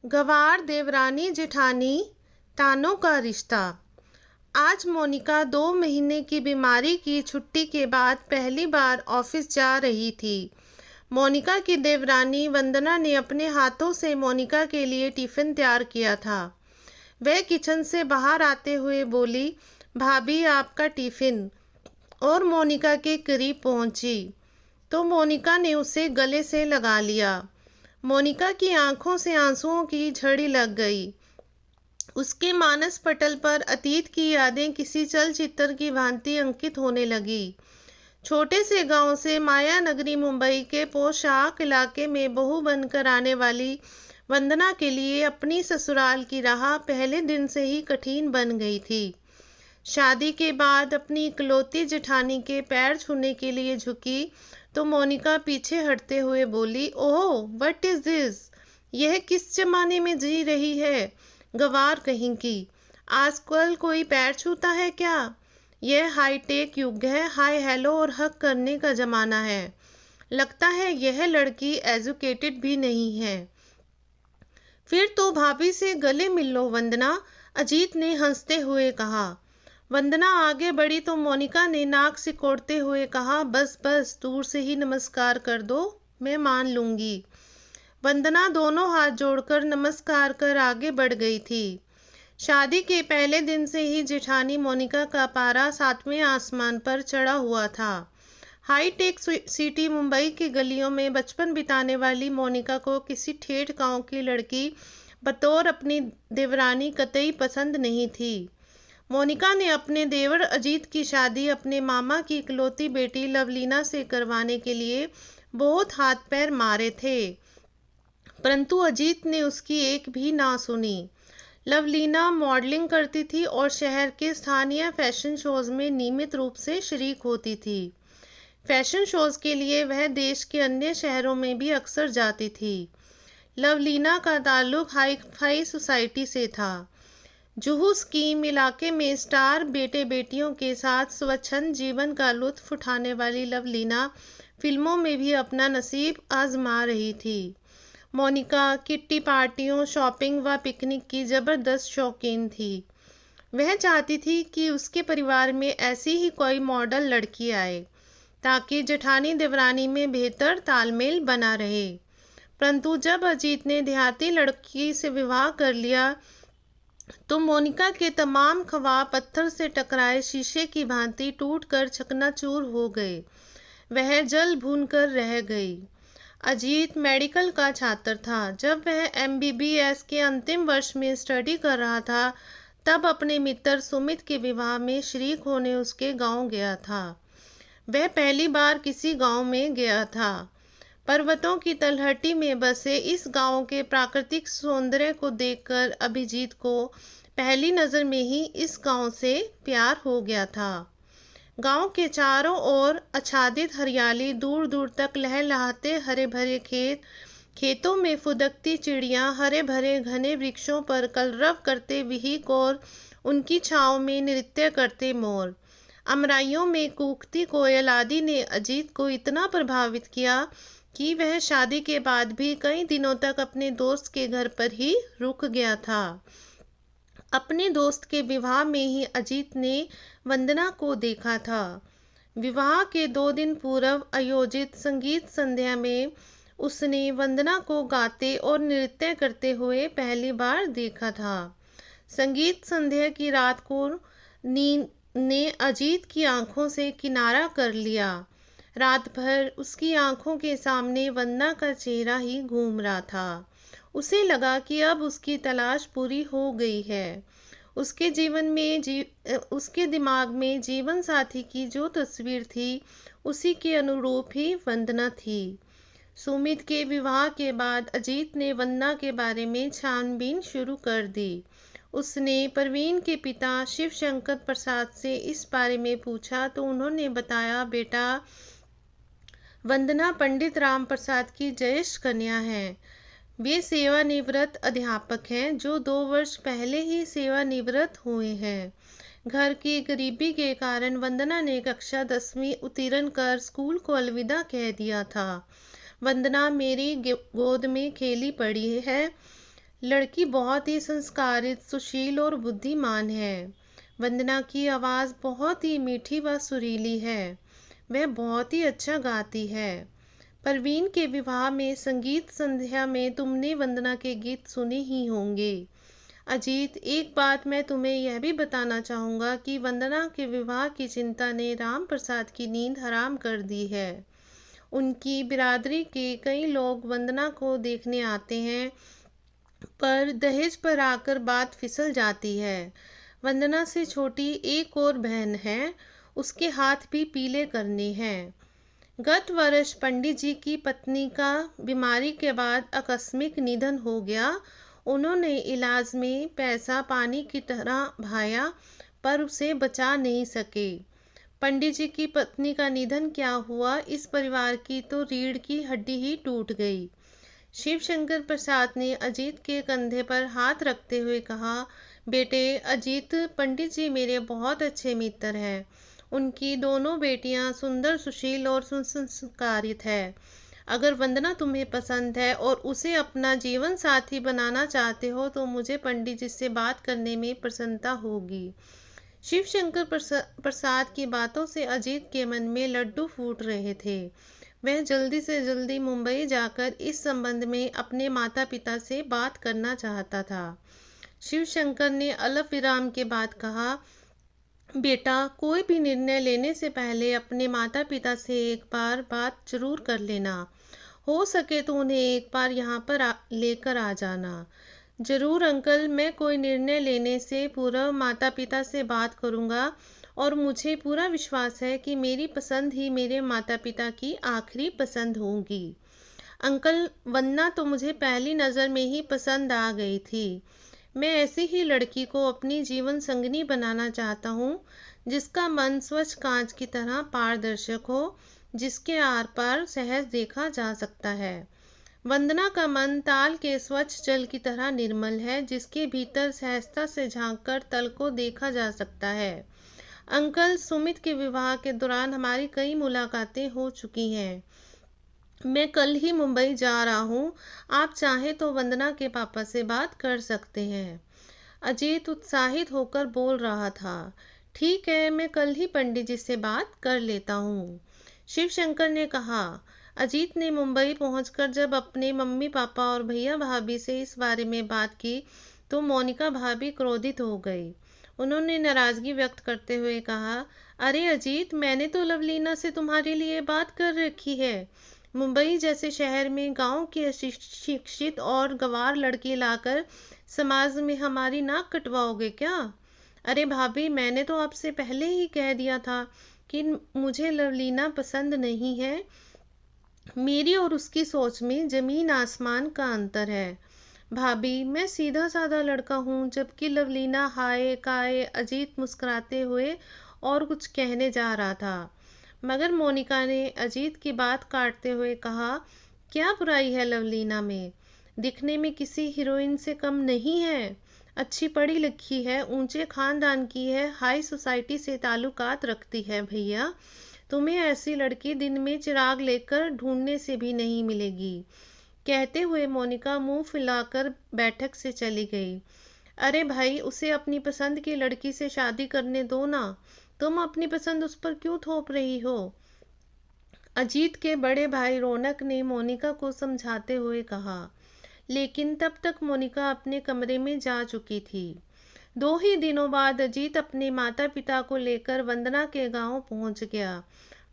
गवार देवरानी जेठानी तानों का रिश्ता। आज मोनिका 2 महीने की बीमारी की छुट्टी के बाद पहली बार ऑफिस जा रही थी। मोनिका की देवरानी वंदना ने अपने हाथों से मोनिका के लिए टिफिन तैयार किया था। वह किचन से बाहर आते हुए बोली, भाभी आपका टिफिन, और मोनिका के करीब पहुंची तो मोनिका ने उसे गले से लगा लिया। मोनिका की आंखों से आंसुओं की झड़ी लग गई। उसके मानस पटल पर अतीत की यादें किसी चलचित्र की भांति अंकित होने लगी। छोटे से गांव से माया नगरी मुंबई के पोशाक इलाके में बहू बनकर आने वाली वंदना के लिए अपनी ससुराल की राह पहले दिन से ही कठिन बन गई थी। शादी के बाद अपनी इकलौती जेठानी के पैर छूने के लिए झुकी तो मोनिका पीछे हटते हुए बोली, ओह व्हाट इज दिस, यह किस जमाने में जी रही है, गवार कहीं की। आजकल कोई पैर छूता है क्या? यह हाईटेक युग है, हाय हेलो और हक करने का जमाना है। लगता है यह लड़की एजुकेटेड भी नहीं है। फिर तो भाभी से गले मिल लो वंदना, अजीत ने हंसते हुए कहा। वंदना आगे बढ़ी तो मोनिका ने नाक सिकोड़ते हुए कहा, बस बस दूर से ही नमस्कार कर दो, मैं मान लूंगी। वंदना दोनों हाथ जोड़कर नमस्कार कर आगे बढ़ गई थी। शादी के पहले दिन से ही जेठानी मोनिका का पारा 7वें आसमान पर चढ़ा हुआ था। हाईटेक सिटी मुंबई की गलियों में बचपन बिताने वाली मोनिका को किसी ठेठ गांव की लड़की बतौर अपनी देवरानी कतई पसंद नहीं थी। मोनिका ने अपने देवर अजीत की शादी अपने मामा की इकलौती बेटी लवलीना से करवाने के लिए बहुत हाथ पैर मारे थे, परंतु अजीत ने उसकी एक भी ना सुनी। लवलीना मॉडलिंग करती थी और शहर के स्थानीय फैशन शोज में नियमित रूप से शरीक होती थी। फैशन शोज के लिए वह देश के अन्य शहरों में भी अक्सर जाती थी। लवलीना का ताल्लुक हाई फाई सोसाइटी से था। जुहू स्कीम इलाके में स्टार बेटे बेटियों के साथ स्वच्छंद जीवन का लुत्फ उठाने वाली लवलीना फिल्मों में भी अपना नसीब आजमा रही थी। मोनिका किट्टी पार्टियों, शॉपिंग व पिकनिक की जबरदस्त शौकीन थी। वह चाहती थी कि उसके परिवार में ऐसी ही कोई मॉडल लड़की आए ताकि जेठानी देवरानी में बेहतर तालमेल बना रहे। परंतु जब अजीत ने देहाती लड़की से विवाह कर लिया तो मोनिका के तमाम ख्वाब पत्थर से टकराए शीशे की भांति टूटकर चकनाचूर हो गए। वह जल भून कर रह गई। अजीत मेडिकल का छात्र था। जब वह MBBS के अंतिम वर्ष में स्टडी कर रहा था तब अपने मित्र सुमित के विवाह में शरीक होने उसके गांव गया था। वह पहली बार किसी गांव में गया था। पर्वतों की तलहटी में बसे इस गांव के प्राकृतिक सौंदर्य को देखकर अभिजीत को पहली नज़र में ही इस गांव से प्यार हो गया था। गांव के चारों ओर आच्छादित हरियाली, दूर दूर तक लहलहाते हरे भरे खेतों में फुदकती चिड़ियां, हरे भरे घने वृक्षों पर कलरव करते विहिक और उनकी छांव में नृत्य करते मोर, अमराइयों में कूकती कोयल आदि ने अजीत को इतना प्रभावित किया कि वह शादी के बाद भी कई दिनों तक अपने दोस्त के घर पर ही रुक गया था। अपने दोस्त के विवाह में ही अजीत ने वंदना को देखा था। विवाह के 2 दिन पूर्व आयोजित संगीत संध्या में उसने वंदना को गाते और नृत्य करते हुए पहली बार देखा था। संगीत संध्या की रात को नींद ने अजीत की आंखों से किनारा कर लिया। रात भर उसकी आंखों के सामने वंदना का चेहरा ही घूम रहा था। उसे लगा कि अब उसकी तलाश पूरी हो गई है। उसके उसके दिमाग में जीवन साथी की जो तस्वीर थी उसी के अनुरूप ही वंदना थी। सुमित के विवाह के बाद अजीत ने वंदना के बारे में छानबीन शुरू कर दी। उसने प्रवीण के पिता शिव शंकर प्रसाद से इस बारे में पूछा तो उन्होंने बताया, बेटा वंदना पंडित राम प्रसाद की ज्येष्ठ कन्या है। वे सेवानिवृत्त अध्यापक हैं जो 2 वर्ष पहले ही सेवानिवृत्त हुए हैं। घर की गरीबी के कारण वंदना ने कक्षा 10वीं उत्तीर्ण कर स्कूल को अलविदा कह दिया था। वंदना मेरी गोद में खेली पड़ी है। लड़की बहुत ही संस्कारित, सुशील और बुद्धिमान है। वंदना की आवाज़ बहुत ही मीठी व सुरीली है। वह बहुत ही अच्छा गाती है। परवीन के विवाह में संगीत संध्या में तुमने वंदना के गीत सुने ही होंगे। अजीत, एक बात मैं तुम्हें यह भी बताना चाहूँगा कि वंदना के विवाह की चिंता ने राम प्रसाद की नींद हराम कर दी है। उनकी बिरादरी के कई लोग वंदना को देखने आते हैं, पर दहेज पर आकर बात फिसल जाती है। वंदना से छोटी एक और बहन है, उसके हाथ भी पीले करने हैं। गत वर्ष पंडित जी की पत्नी का बीमारी के बाद आकस्मिक निधन हो गया। उन्होंने इलाज में पैसा पानी की तरह बहाया, पर उसे बचा नहीं सके। पंडित जी की पत्नी का निधन क्या हुआ, इस परिवार की तो रीढ़ की हड्डी ही टूट गई। शिवशंकर प्रसाद ने अजीत के कंधे पर हाथ रखते हुए कहा, बेटे अजीत, पंडित जी मेरे बहुत अच्छे मित्र हैं। उनकी दोनों बेटियां सुंदर, सुशील और सुसंस्कारित है। अगर वंदना तुम्हें पसंद है और उसे अपना जीवन साथी बनाना चाहते हो तो मुझे पंडित जी से बात करने में प्रसन्नता होगी। शिवशंकर प्रसाद की बातों से अजीत के मन में लड्डू फूट रहे थे। वह जल्दी से जल्दी मुंबई जाकर इस संबंध में अपने माता पिता से बात करना चाहता था। शिवशंकर ने अल्प विराम के बाद कहा, बेटा कोई भी निर्णय लेने से पहले अपने माता पिता से एक बार बात जरूर कर लेना। हो सके तो उन्हें एक बार यहाँ पर लेकर आ जाना। जरूर अंकल, मैं कोई निर्णय लेने से पूर्व माता पिता से बात करूँगा और मुझे पूरा विश्वास है कि मेरी पसंद ही मेरे माता पिता की आखिरी पसंद होगी। अंकल, वन्ना तो मुझे पहली नज़र में ही पसंद आ गई थी। मैं ऐसी ही लड़की को अपनी जीवन संगनी बनाना चाहता हूँ, जिसका मन स्वच्छ कांच की तरह पारदर्शक हो, जिसके आर पार सहज देखा जा सकता है। वंदना का मन ताल के स्वच्छ जल की तरह निर्मल है, जिसके भीतर सहजता से झांककर तल को देखा जा सकता है। अंकल, सुमित के विवाह के दौरान हमारी कई मुलाकातें हो चुकी हैं। मैं कल ही मुंबई जा रहा हूँ। आप चाहें तो वंदना के पापा से बात कर सकते हैं। अजीत उत्साहित होकर बोल रहा था, ठीक है, मैं कल ही पंडित जी से बात कर लेता हूँ। शिवशंकर ने कहा। अजीत ने मुंबई पहुंचकर जब अपने मम्मी पापा और भैया भाभी से इस बारे में बात की तो मोनिका भाभी क्रोधित हो गई। उन्होंने नाराजगी व्यक्त करते हुए कहा, अरे अजीत, मैंने तो लवलीना से तुम्हारे लिए बात कर रखी है। मुंबई जैसे शहर में गांव की अशिक्षित और गंवार लड़की लाकर समाज में हमारी नाक कटवाओगे क्या? अरे भाभी, मैंने तो आपसे पहले ही कह दिया था कि मुझे लवलीना पसंद नहीं है। मेरी और उसकी सोच में जमीन आसमान का अंतर है। भाभी, मैं सीधा साधा लड़का हूँ, जबकि लवलीना हाय काय। अजीत मुस्कुराते हुए और कुछ कहने जा रहा था, मगर मोनिका ने अजीत की बात काटते हुए कहा, क्या बुराई है लवलीना में? दिखने में किसी हीरोइन से कम नहीं है। अच्छी पढ़ी लिखी है, ऊंचे खानदान की है, हाई सोसाइटी से ताल्लुकात रखती है। भैया, तुम्हें ऐसी लड़की दिन में चिराग लेकर ढूंढने से भी नहीं मिलेगी। कहते हुए मोनिका मुंह फुलाकर बैठक से चली गई। अरे भाई, उसे अपनी पसंद की लड़की से शादी करने दो ना। तुम अपनी पसंद उस पर क्यों थोप रही हो? अजीत के बड़े भाई रौनक ने मोनिका को समझाते हुए कहा, लेकिन तब तक मोनिका अपने कमरे में जा चुकी थी। 2 ही दिनों बाद अजीत अपने माता पिता को लेकर वंदना के गांव पहुंच गया।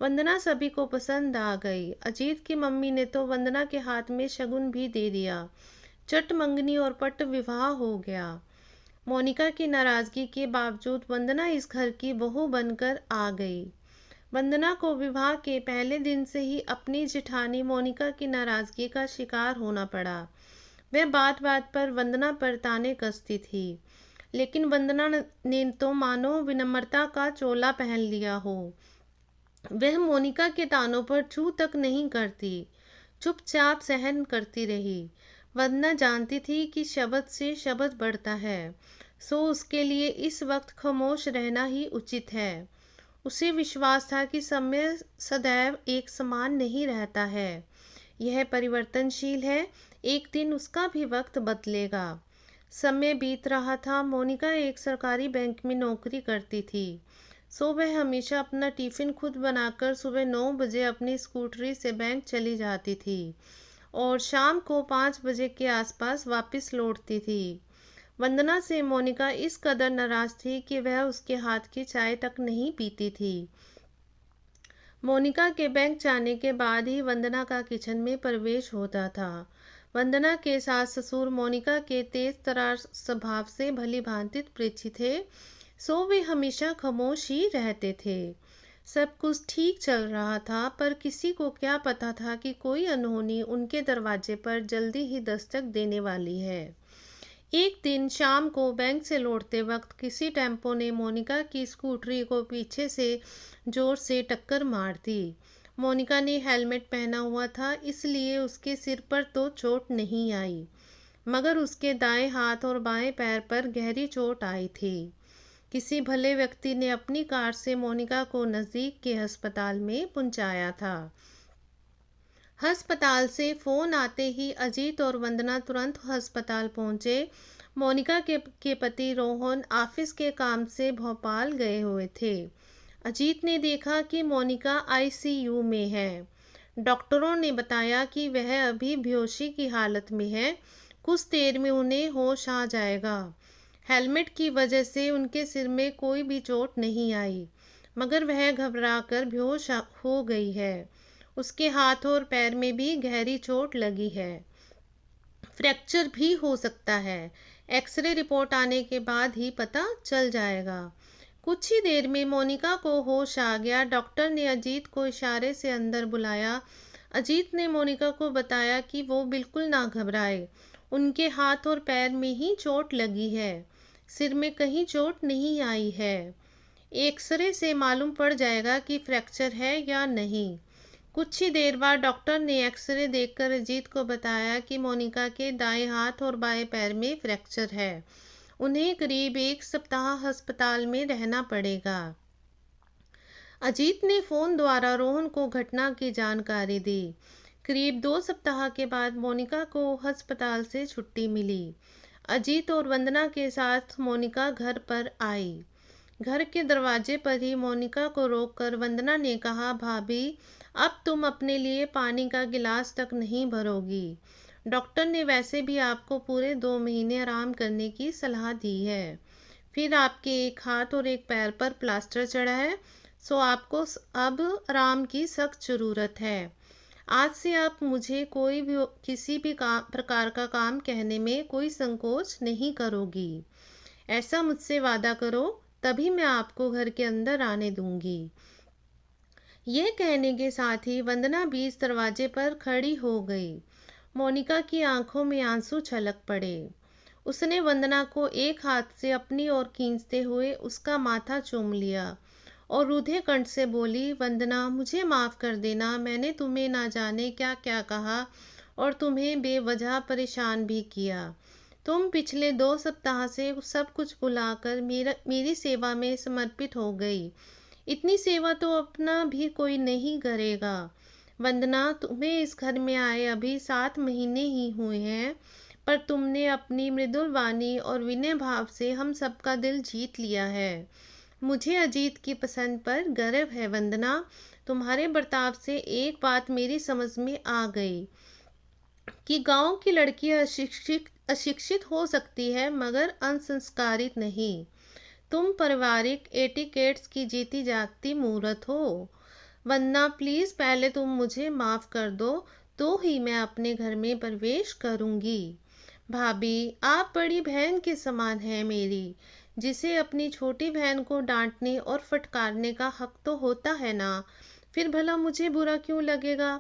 वंदना सभी को पसंद आ गई। अजीत की मम्मी ने तो वंदना के हाथ में शगुन भी दे दिया। चट मंगनी और पट विवाह हो गया। मोनिका की नाराजगी के बावजूद वंदना इस घर की बहू बनकर आ गई। वंदना को विवाह के पहले दिन से ही अपनी जेठानी मोनिका की नाराजगी का शिकार होना पड़ा। वह बात बात पर वंदना पर ताने कसती थी, लेकिन वंदना ने तो मानो विनम्रता का चोला पहन लिया हो। वह मोनिका के तानों पर छू तक नहीं करती, चुपचाप सहन करती रही। वंदना जानती थी कि शब्द से शब्द बढ़ता है, सो उसके लिए इस वक्त खामोश रहना ही उचित है। उसे विश्वास था कि समय सदैव एक समान नहीं रहता है, यह परिवर्तनशील है। एक दिन उसका भी वक्त बदलेगा। समय बीत रहा था। मोनिका एक सरकारी बैंक में नौकरी करती थी। वह हमेशा अपना टिफ़िन खुद बनाकर सुबह 9 बजे अपनी स्कूटरी से बैंक चली जाती थी और शाम को 5 बजे के आसपास वापस लौटती थी। वंदना से मोनिका इस कदर नाराज थी कि वह उसके हाथ की चाय तक नहीं पीती थी। मोनिका के बैंक जाने के बाद ही वंदना का किचन में प्रवेश होता था। वंदना के सास ससुर मोनिका के तेज तर्रार स्वभाव से भली भांति परिचित थे, वे हमेशा खामोश ही रहते थे। सब कुछ ठीक चल रहा था, पर किसी को क्या पता था कि कोई अनहोनी उनके दरवाजे पर जल्दी ही दस्तक देने वाली है। एक दिन शाम को बैंक से लौटते वक्त किसी टेम्पो ने मोनिका की स्कूटरी को पीछे से जोर से टक्कर मार दी। मोनिका ने हेलमेट पहना हुआ था, इसलिए उसके सिर पर तो चोट नहीं आई, मगर उसके दाएं हाथ और बाएं पैर पर गहरी चोट आई थी। किसी भले व्यक्ति ने अपनी कार से मोनिका को नज़दीक के अस्पताल में पहुंचाया था। अस्पताल से फ़ोन आते ही अजीत और वंदना तुरंत अस्पताल पहुंचे। मोनिका के पति रोहन ऑफिस के काम से भोपाल गए हुए थे। अजीत ने देखा कि मोनिका आईसीयू में है। डॉक्टरों ने बताया कि वह अभी बेहोशी की हालत में है, कुछ देर में उन्हें होश आ जाएगा। हेलमेट की वजह से उनके सिर में कोई भी चोट नहीं आई, मगर वह घबराकर बेहोश हो गई है। उसके हाथ और पैर में भी गहरी चोट लगी है। फ्रैक्चर भी हो सकता है। एक्सरे रिपोर्ट आने के बाद ही पता चल जाएगा। कुछ ही देर में मोनिका को होश आ गया। डॉक्टर ने अजीत को इशारे से अंदर बुलाया। अजीत ने मोनिका को बताया कि वो बिल्कुल ना घबराए, उनके हाथ और पैर में ही चोट लगी है, सिर में कहीं चोट नहीं आई है। एक्सरे से मालूम पड़ जाएगा कि फ्रैक्चर है या नहीं। कुछ ही देर बाद डॉक्टर ने एक्सरे देखकर अजीत को बताया कि मोनिका के दाएं हाथ और बाएं पैर में फ्रैक्चर है। उन्हें करीब 1 सप्ताह अस्पताल में रहना पड़ेगा। अजीत ने फ़ोन द्वारा रोहन को घटना की जानकारी दी। करीब 2 सप्ताह के बाद मोनिका को अस्पताल से छुट्टी मिली। अजीत और वंदना के साथ मोनिका घर पर आई। घर के दरवाजे पर ही मोनिका को रोककर वंदना ने कहा, भाभी, अब तुम अपने लिए पानी का गिलास तक नहीं भरोगी। डॉक्टर ने वैसे भी आपको पूरे 2 महीने आराम करने की सलाह दी है। फिर आपके एक हाथ और एक पैर पर प्लास्टर चढ़ा है, आपको अब आराम की सख्त ज़रूरत है। आज से आप मुझे कोई भी किसी भी प्रकार का काम कहने में कोई संकोच नहीं करोगी। ऐसा मुझसे वादा करो, तभी मैं आपको घर के अंदर आने दूंगी। यह कहने के साथ ही वंदना बीच दरवाजे पर खड़ी हो गई। मोनिका की आंखों में आंसू छलक पड़े। उसने वंदना को एक हाथ से अपनी ओर खींचते हुए उसका माथा चूम लिया और रूधे कंठ से बोली, वंदना, मुझे माफ़ कर देना, मैंने तुम्हें ना जाने क्या क्या कहा और तुम्हें बेवजह परेशान भी किया। तुम पिछले 2 सप्ताह से सब कुछ भुलाकर मेरी सेवा में समर्पित हो गई। इतनी सेवा तो अपना भी कोई नहीं करेगा। वंदना, तुम्हें इस घर में आए अभी 7 महीने ही हुए हैं, पर तुमने अपनी मृदुल वाणी और विनय भाव से हम सबका दिल जीत लिया है। मुझे अजीत की पसंद पर गर्व है। वंदना, तुम्हारे बर्ताव से एक बात मेरी समझ में आ गई कि गांव की लड़की अशिक्षित हो सकती है, मगर अनसंस्कारित नहीं। तुम पारिवारिक एटिकेट्स की जीती जागती मूर्त हो। वंदना, प्लीज़ पहले तुम मुझे माफ़ कर दो, तो ही मैं अपने घर में प्रवेश करूंगी। भाभी, आप बड़ी बहन के समान हैं मेरी, जिसे अपनी छोटी बहन को डांटने और फटकारने का हक तो होता है ना। फिर भला मुझे बुरा क्यों लगेगा?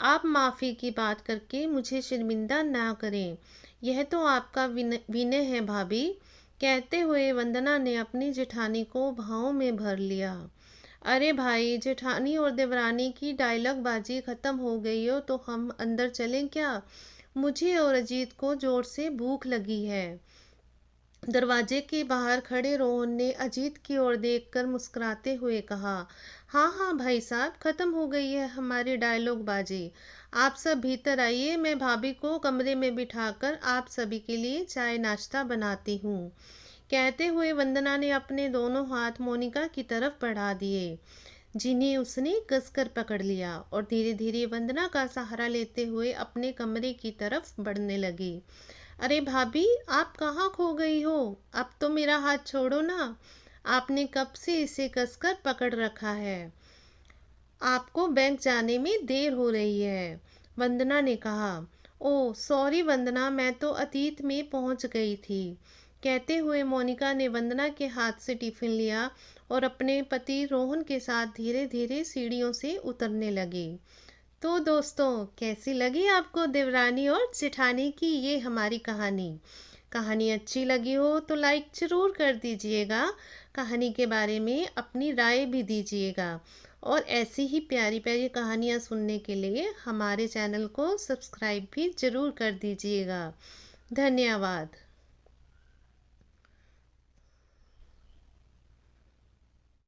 आप माफ़ी की बात करके मुझे शर्मिंदा ना करें, यह तो आपका विनय है भाभी। कहते हुए वंदना ने अपनी जेठानी को भावों में भर लिया। अरे भाई, जेठानी और देवरानी की डायलॉग बाजी ख़त्म हो गई हो तो हम अंदर चलें क्या? मुझे और अजीत को जोर से भूख लगी है। दरवाजे के बाहर खड़े रोहन ने अजीत की ओर देखकर मुस्कुराते हुए कहा, हाँ हाँ भाई साहब, खत्म हो गई है हमारी डायलॉग बाजी। आप सब भीतर आइए, मैं भाभी को कमरे में बिठाकर आप सभी के लिए चाय नाश्ता बनाती हूँ। कहते हुए वंदना ने अपने दोनों हाथ मोनिका की तरफ बढ़ा दिए, जिन्हें उसने कसकर पकड़ लिया और धीरे धीरे वंदना का सहारा लेते हुए अपने कमरे की तरफ बढ़ने लगी। अरे भाभी, आप कहाँ खो गई हो? अब तो मेरा हाथ छोड़ो ना। आपने कब से इसे कसकर पकड़ रखा है? आपको बैंक जाने में देर हो रही है, वंदना ने कहा। ओह सॉरी वंदना, मैं तो अतीत में पहुंच गई थी। कहते हुए मोनिका ने वंदना के हाथ से टिफिन लिया और अपने पति रोहन के साथ धीरे धीरे सीढ़ियों से उतरने लगी। तो दोस्तों, कैसी लगी आपको देवरानी और जेठानी की ये हमारी कहानी? कहानी अच्छी लगी हो तो लाइक ज़रूर कर दीजिएगा। कहानी के बारे में अपनी राय भी दीजिएगा और ऐसी ही प्यारी प्यारी कहानियाँ सुनने के लिए हमारे चैनल को सब्सक्राइब भी ज़रूर कर दीजिएगा। धन्यवाद।